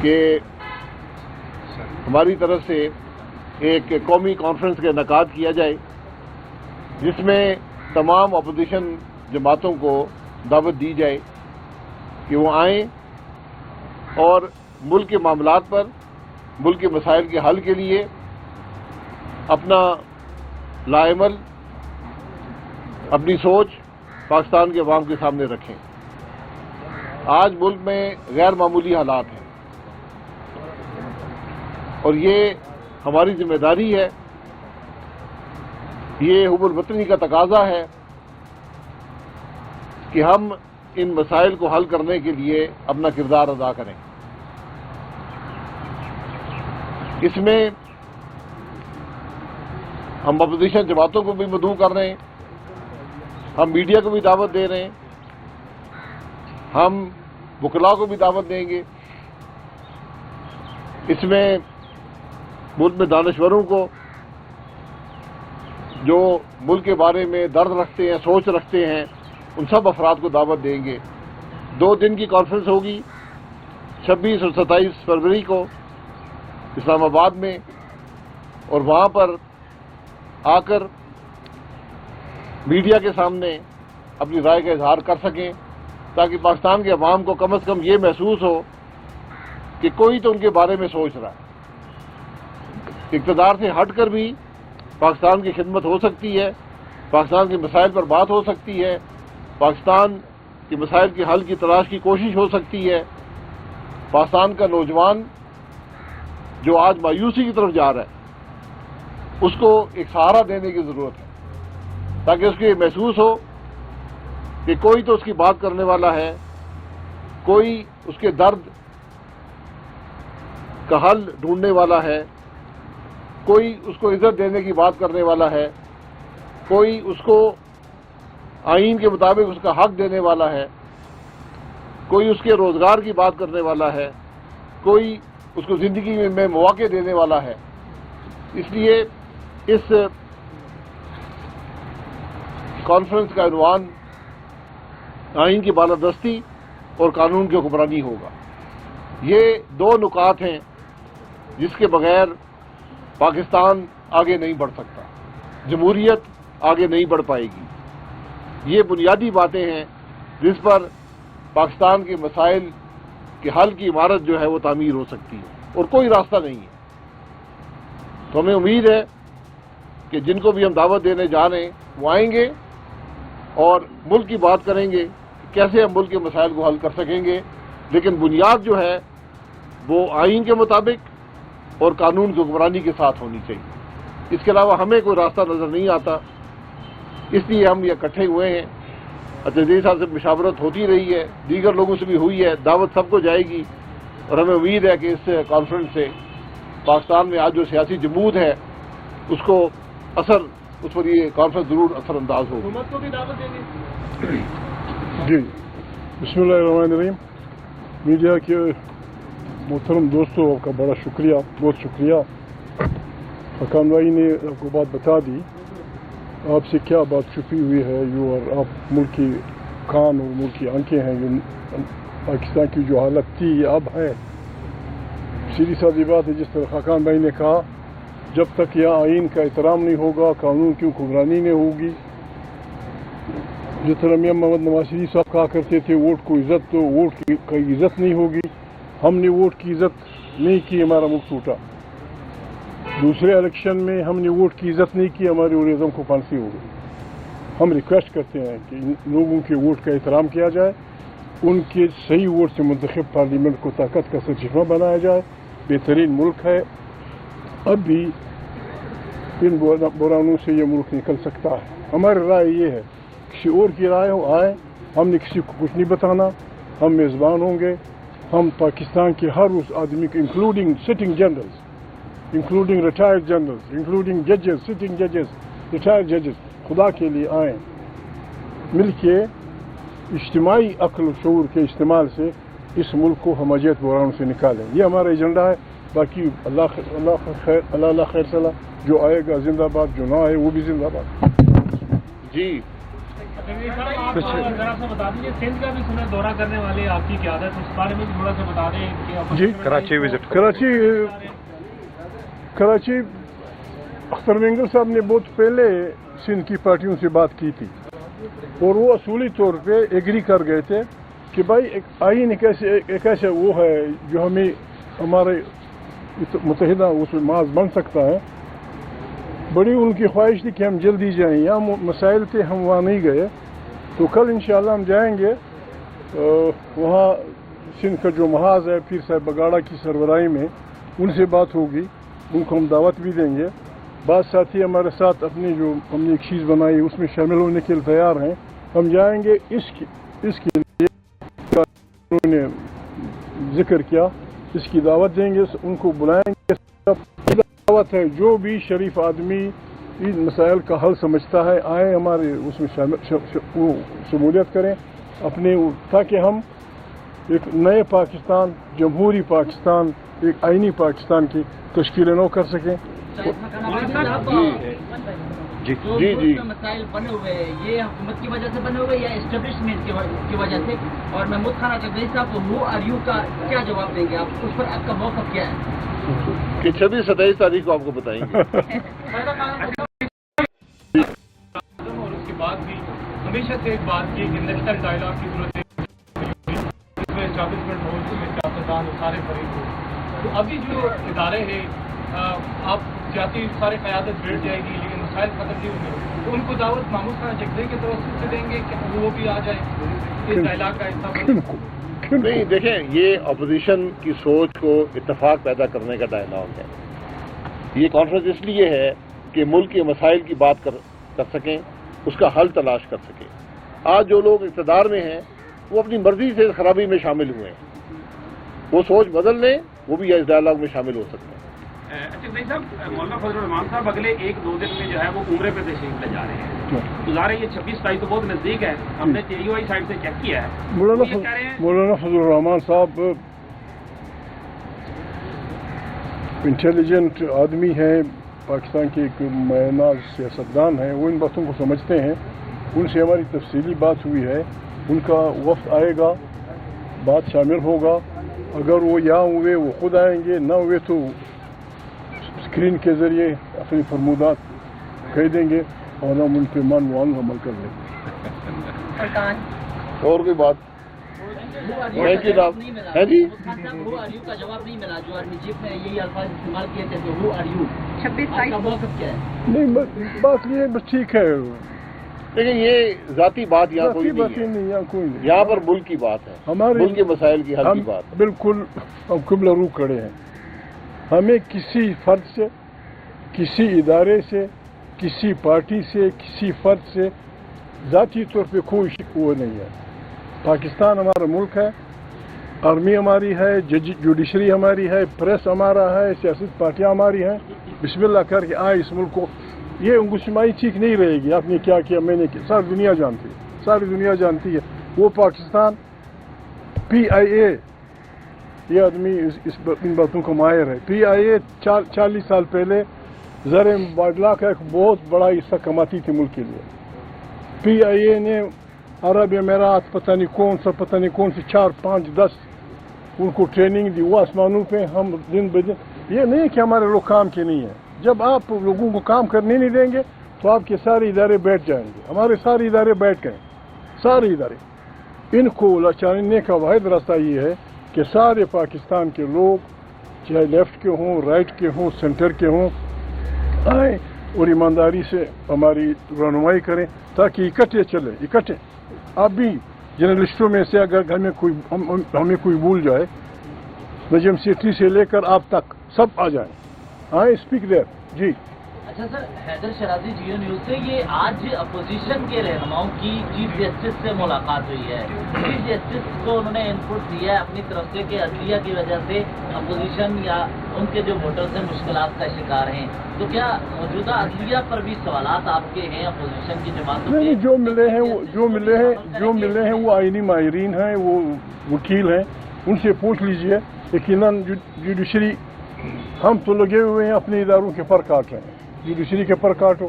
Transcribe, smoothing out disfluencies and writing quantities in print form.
کہ ہماری طرف سے ایک قومی کانفرنس کا انعقاد کیا جائے جس میں تمام اپوزیشن جماعتوں کو دعوت دی جائے کہ وہ آئیں اور ملک کے معاملات پر، ملک کے مسائل کے حل کے لیے اپنا لائعمل، اپنی سوچ پاکستان کے عوام کے سامنے رکھیں۔ آج ملک میں غیر معمولی حالات ہیں اور یہ ہماری ذمہ داری ہے، یہ حب الوطنی کا تقاضا ہے کہ ہم ان مسائل کو حل کرنے کے لیے اپنا کردار ادا کریں۔ اس میں ہم اپوزیشن جماعتوں کو بھی مدعو کر رہے ہیں، ہم میڈیا کو بھی دعوت دے رہے ہیں، ہم وکلاء کو بھی دعوت دیں گے، اس میں ملک میں دانشوروں کو جو ملک کے بارے میں درد رکھتے ہیں، سوچ رکھتے ہیں، ان سب افراد کو دعوت دیں گے۔ 2 دن کی کانفرنس ہوگی، 26 اور 27 فروری کو اسلام آباد میں، اور وہاں پر آ کر میڈیا کے سامنے اپنی رائے کا اظہار کر سکیں تاکہ پاکستان کے عوام کو کم از کم یہ محسوس ہو کہ کوئی تو ان کے بارے میں سوچ رہا ہے۔ اقتدار سے ہٹ کر بھی پاکستان کی خدمت ہو سکتی ہے، پاکستان کے مسائل پر بات ہو سکتی ہے، پاکستان کے مسائل کے حل کی تلاش کی کوشش ہو سکتی ہے۔ پاکستان کا نوجوان جو آج مایوسی کی طرف جا رہا ہے اس کو ایک سہارا دینے کی ضرورت ہے تاکہ اس کو یہ محسوس ہو کہ کوئی تو اس کی بات کرنے والا ہے، کوئی اس کے درد کا حل ڈھونڈنے والا ہے، کوئی اس کو عزت دینے کی بات کرنے والا ہے، کوئی اس کو آئین کے مطابق اس کا حق دینے والا ہے، کوئی اس کے روزگار کی بات کرنے والا ہے، کوئی اس کو زندگی میں مواقع دینے والا ہے۔ اس لیے اس کانفرنس کا عنوان آئین کی بالادستی اور قانون کی حکمرانی ہوگا۔ یہ 2 نکات ہیں جس کے بغیر پاکستان آگے نہیں بڑھ سکتا، جمہوریت آگے نہیں بڑھ پائے گی۔ یہ بنیادی باتیں ہیں جس پر پاکستان کے مسائل کے حل کی عمارت جو ہے وہ تعمیر ہو سکتی ہے، اور کوئی راستہ نہیں ہے۔ تو ہمیں امید ہے کہ جن کو بھی ہم دعوت دینے جا رہے ہیں وہ آئیں گے اور ملک کی بات کریں گے، کیسے ہم ملک کے مسائل کو حل کر سکیں گے، لیکن بنیاد جو ہے وہ آئین کے مطابق اور قانون کی حکمرانی کے ساتھ ہونی چاہیے۔ اس کے علاوہ ہمیں کوئی راستہ نظر نہیں آتا، اس لیے ہم یہ اکٹھے ہوئے ہیں۔ عزیز صاحب سے مشاورت ہوتی رہی ہے، دیگر لوگوں سے بھی ہوئی ہے، دعوت سب کو جائے گی، اور ہمیں امید ہے کہ اس کانفرنس سے پاکستان میں آج جو سیاسی جمود ہے اس کو اثر، اس پر یہ کانفرنس ضرور اثر انداز ہوگی۔ حکومت کو بھی دعوت دیں گے؟ جی، بسم اللہ الرحمن الرحیم۔ میڈیا کے محترم دوستوں کا بڑا شکریہ، بہت شکریہ۔ حکام بھائی نے آپ کو بات بتا دی، آپ سے کیا بات چھپی ہوئی ہے، اور آپ ملک کی کان اور ملک کی آنکھیں ہیں، جو پاکستان کی جو حالت تھی یہ اب ہے۔ سیدھی سادی بات ہے، جس طرح حکام بھائی نے کہا، جب تک یہاں آئین کا احترام نہیں ہوگا، قانون کی حکمرانی نہیں ہوگی، جس طرح میاں محمد نواز شریف صاحب کہا کرتے تھے ووٹ کو عزت دو، ووٹ کی عزت نہیں ہوگی۔ ہم نے ووٹ کی عزت نہیں کی، ہمارا ملک ٹوٹا۔ دوسرے الیکشن میں ہم نے ووٹ کی عزت نہیں کی، ہمارے اعظم کو پھانسی ہو گئی۔ ہم ریکویسٹ کرتے ہیں کہ ان لوگوں کے ووٹ کا احترام کیا جائے، ان کے صحیح ووٹ سے منتخب پارلیمنٹ کو طاقت کا سرچشمہ بنایا جائے۔ بہترین ملک ہے، اب بھی ان بحرانوں سے یہ ملک نکل سکتا ہے۔ ہماری رائے یہ ہے، کسی اور کی رائے ہو آئے، ہم نے کسی کو کچھ نہیں بتانا، ہم میزبان ہوں گے۔ ہم پاکستان کے ہر اس آدمی کو، including sitting generals, including retired generals, including ججز، سٹنگ ججز، ریٹائرڈ ججز، خدا کے لیے آئیں، مل کے اجتماعی عقل و شعور کے استعمال سے اس ملک کو ہمجیت بحران سے نکالیں۔ یہ ہمارا ایجنڈا ہے۔ باقی اللہ خیر صلاح، جو آئے گا زندہ باد، جو نہ آئے وہ بھی زندہ باد۔ جی، ذرا سا بتا دیجیے سندھ کا بھی سنا دورہ کرنے والے آپ کی قیادت اس بارے میں بھی تھوڑا سا بتا دیں کہ جی کراچی وزٹ کراچی اختر مینگل صاحب نے بہت پہلے سندھ کی پارٹیوں سے بات کی تھی اور وہ اصولی طور پہ ایگری کر گئے تھے کہ بھائی ایک آئین ایک ایسا وہ ہے جو ہمیں ہمارے متحدہ اس میں محاذ بن سکتا ہے. بڑی ان کی خواہش تھی کہ ہم جلدی جائیں. یہاں مسائل تھے ہم وہاں نہیں گئے تو کل انشاءاللہ ہم جائیں گے وہاں سندھ کا جو محاذ ہے پیر صاحب بگاڑا کی سربراہی میں ان سے بات ہوگی. ان کو ہم دعوت بھی دیں گے. بعض ساتھی ہمارے ساتھ اپنی جو ہم نے ایک چیز بنائی اس میں شامل ہونے کے لیے تیار ہیں. ہم جائیں گے اس کے لیے انہوں نے ذکر کیا اس کی دعوت دیں گے. ان کو بلائیں گے. دعوت ہے جو بھی شریف آدمی ان مسائل کا حل سمجھتا ہے آئیں ہمارے اس میں شمولیت کریں اپنے تاکہ ہم ایک نئے پاکستان جمہوری پاکستان ایک آئینی پاکستان کی تشکیل نو کر سکیں. جی مسائل بنے ہوئے ہیں یہ حکومت کی وجہ سے بنے ہوئے یا اسٹیبلشمنٹ کی وجہ سے اور محمود خان چودھری صاحب ہو آر یو کا کیا جواب دیں گے آپ اس پر آپ کا موقف کیا ہے کہ 26-27 تاریخ کو آپ کو بتائیں گے. اور اس کے بعد بھی ہمیشہ سے ایک بات کی کہ نیشنل ڈائلاگ کی ضرورت ہے اس میں اسٹیبلشمنٹ ہو اس میں سیاستدان ہو سارے فریق ہو. تو ابھی جو ادارے ہیں آپ جاتی سارے قیادت بیٹھ جائے گی لیکن مسائل ختم نہیں ہوں گے تو ان کو دعوت محمود خان چودھری کے توسط سے دیں گے کہ وہ بھی آ جائیں اس ڈائلاگ کا حصہ بنے. نہیں دیکھیں یہ اپوزیشن کی سوچ کو اتفاق پیدا کرنے کا ڈائلاگ ہے. یہ کانفرنس اس لیے ہے کہ ملک کے مسائل کی بات کر سکیں اس کا حل تلاش کر سکیں. آج جو لوگ اقتدار میں ہیں وہ اپنی مرضی سے خرابی میں شامل ہوئے ہیں. وہ سوچ بدل لیں وہ بھی اس ڈائلاگ میں شامل ہو سکتے ہیں. اچھا بھائی صاحب مولانا فضل الرحمان صاحب اگلے 1-2 دن میں جو ہے وہ عمرے پہ تشریف لے جا رہے ہیں. گزارے یہ 26 تاریخ تو بہت نزدیک ہے. ہم نے TUI سائٹ سے چیک کیا ہے. مولانا فضل الرحمان صاحب انٹیلیجنٹ آدمی ہیں پاکستان کے ایک معنی سیاستدان ہیں. وہ ان باتوں کو سمجھتے ہیں. ان سے ہماری تفصیلی بات ہوئی ہے. ان کا وفد آئے گا بات شامل ہوگا. اگر وہ یہاں ہوئے وہ خود آئیں گے نہ ہوئے تو اسکرین کے ذریعے اپنی فرمودات کہہ دیں گے اور ہم ان پہ مان عمل کر لیں گے. اور کوئی بات ہے جی کا جواب نہیں ملا جو آرمی چیف نے یہی الفاظ استعمال کیے تھے کہ ہو آر یو 26 تاریخ کا موقف کیا ہے. نہیں بات یہ بس ٹھیک ہے لیکن یہ ذاتی بات یہاں کوئی نہیں ہے. یہاں پر ملک کی بات ہے ہمارے ملک کے مسائل کی حل کی بات. بالکل ہم قبلہ رو کھڑے ہیں. ہمیں کسی فرد سے کسی ادارے سے کسی پارٹی سے کسی فرد سے ذاتی طور پہ کوئی شکوہ نہیں ہے. پاکستان ہمارا ملک ہے. آرمی ہماری ہے جوڈیشری ہماری ہے پریس ہمارا ہے سیاست پارٹیاں ہماری ہیں. بسم اللہ کر کے آئے اس ملک کو. یہ انگشمائی ٹھیک نہیں رہے گی. آپ نے کیا کیا میں نے کیا ساری دنیا جانتی ہے. ساری دنیا جانتی ہے. وہ پاکستان PIA یہ آدمی ان باتوں کا ماہر ہے. PIA 40 سال پہلے زر مبادلہ کا ایک بہت بڑا حصہ کماتی تھی ملک کے لیے. PIA نے عرب امارات پتہ نہیں کون سے 4, 5, 10 ان کو ٹریننگ دی. وہ آسمانوں پہ ہم دن بدن یہ نہیں کہ ہمارے لوگ کام کے نہیں ہیں. جب آپ لوگوں کو کام کرنے نہیں دیں گے تو آپ کے سارے ادارے بیٹھ جائیں گے. ہمارے سارے ادارے بیٹھ گئے سارے ادارے. ان کو لاچارنے کا واحد راستہ یہ ہے کہ سارے پاکستان کے لوگ چاہے لیفٹ کے ہوں رائٹ کے ہوں سینٹر کے ہوں آئیں اور ایمانداری سے ہماری رہنمائی کریں تاکہ اکٹھے چلیں. اکٹھے آپ بھی جرنلسٹوں میں سے اگر ہمیں کوئی بھول جائے نجم سیٹھی سے لے کر آپ تک سب آ جائیں. آئیں اسپیک دیر. جی اچھا سر حیدر شرازی جیو نیوز سے یہ آج اپوزیشن کے رہنماؤں کی چیف جسٹس سے ملاقات ہوئی ہے. چیف جسٹس کو انہوں نے انپٹ دیا ہے اپنی طرف سے کہ عدلیہ کی وجہ سے اپوزیشن یا ان کے جو ووٹرز ہیں مشکلات کا شکار ہیں. تو کیا موجودہ عدلیہ پر بھی سوالات آپ کے ہیں اپوزیشن کی جماعتوں کے؟ جو ملے ہیں وہ آئینی ماہرین ہیں وہ وکیل ہیں. ان سے پوچھ لیجئے. یقیناً جوڈیشری ہم تو لگے ہوئے ہیں اپنے اداروں کے پر کاٹ رہے ہیں. جوڈیشری کے پر کاٹو